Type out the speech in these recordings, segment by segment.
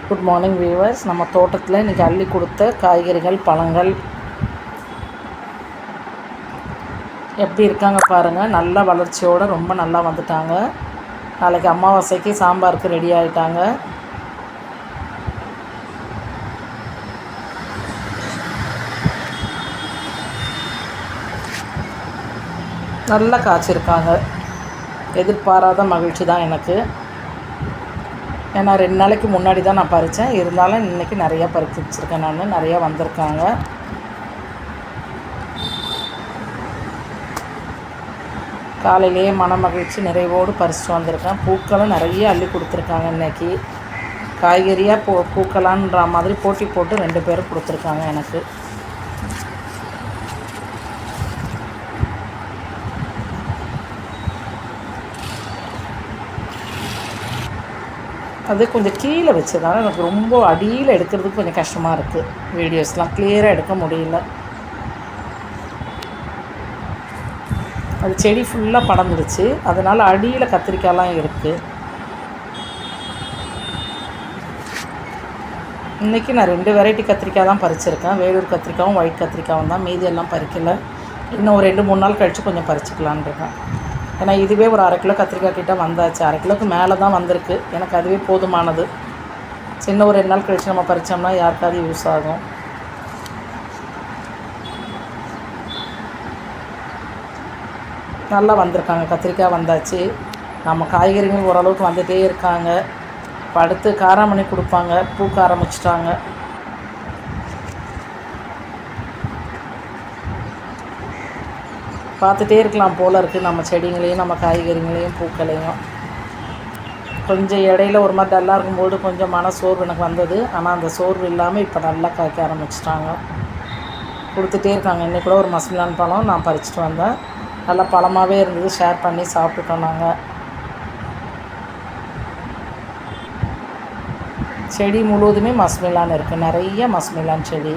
Good morning viewers. நம்ம தோட்டத்தில் இன்றைக்கி அள்ளி கொடுத்த காய்கறிகள், பழங்கள் எப்படி இருக்காங்க பாருங்கள். நல்ல வளர்ச்சியோடு ரொம்ப நல்லா வந்துட்டாங்க. நாளைக்கு அமாவாசைக்கு சாம்பாருக்கு ரெடி ஆகிட்டாங்க. நல்லா காய்ச்சிருக்காங்க. எதிர்பாராத மகிழ்ச்சி தான் எனக்கு. ஏன்னா 2 நாளைக்கு முன்னாடி தான் நான் பறித்தேன். இருந்தாலும் இன்றைக்கி நிறையா பறித்து வச்சுருக்கேன். நான் நிறையா வந்திருக்காங்க. காலையிலேயே மன மகிழ்ச்சி நிறைவோடு பறிச்சுட்டு வந்திருக்கேன். பூக்களும் நிறைய அள்ளி கொடுத்துருக்காங்க. இன்றைக்கி காய்கறியாக பூக்கலான்ற மாதிரி போட்டி போட்டு 2 பேரும் கொடுத்துருக்காங்க எனக்கு. அது கொஞ்சம் கீழே வச்சதால எனக்கு ரொம்ப அடியில் எடுக்கிறதுக்கு கொஞ்சம் கஷ்டமாக இருக்குது. வீடியோஸ்லாம் கிளியராக எடுக்க முடியல. அது செடி ஃபுல்லாக படர்ந்துடுச்சு. அதனால் அடியில் கத்திரிக்காயெலாம் இருக்குது. இன்றைக்கி நான் 2 வெரைட்டி கத்திரிக்காய் தான் பறிச்சிருக்கேன். வேலூர் கத்திரிக்காயும் ஒயிட் கத்திரிக்காயும் தான். மீதி எல்லாம் பறிக்கலை. இன்னும் ஒரு 2-3 நாள் கழித்து கொஞ்சம் பறிச்சிக்கலான் இருக்கேன். ஏன்னா இதுவே ஒரு 1/2 கிலோ கத்திரிக்காய் கிட்டே வந்தாச்சு. 1/2 கிலோக்கு மேலே தான் வந்திருக்கு. எனக்கு அதுவே போதுமானது. சின்ன ஒரு 2 நாள் கழித்து நம்ம பறித்தோம்னா யாருக்காவது யூஸ் ஆகும். நல்லா வந்திருக்காங்க. கத்திரிக்காய் வந்தாச்சு. நம்ம காய்கறிகள் ஓரளவுக்கு வந்துகிட்டே இருக்காங்க. இப்போ அடுத்து காராமணி கொடுப்பாங்க. பூக்க ஆரம்பிச்சிட்டாங்க. பார்த்துட்டே இருக்கலாம் போல் இருக்குது நம்ம செடிங்களையும் நம்ம காய்கறிங்களையும் பூக்களையும். கொஞ்சம் இடையில ஒரு மாதிரி டல்லாக இருக்கும்போது கொஞ்சம் மன சோர்வு எனக்கு வந்தது. ஆனால் அந்த சோர்வு இல்லாமல் இப்போ நல்லா காய்க்க ஆரம்பிச்சிட்டாங்க. கொடுத்துட்டே இருக்காங்க. இன்றைக்கி கூட ஒரு மஸ்மிலான் பழம் நான் பறிச்சுட்டு வந்தேன். நல்லா பழமாகவே இருந்தது. ஷேர் பண்ணி சாப்பிட்டுட்டோம் நாங்கள். செடி முழுவதுமே மஸ்மிலான் இருக்குது. நிறைய மஸ்மிலான் செடி.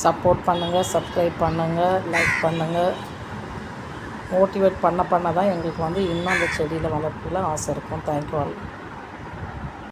சப்போர்ட் பண்ணுங்கள், சப்ஸ்கிரைப் பண்ணுங்கள், லைக் பண்ணுங்கள். மோட்டிவேட் பண்ண தான் எங்களுக்கு இன்னும் அந்த செடியில் வளர்ப்பில் ஆசை இருக்கும். Thank you all.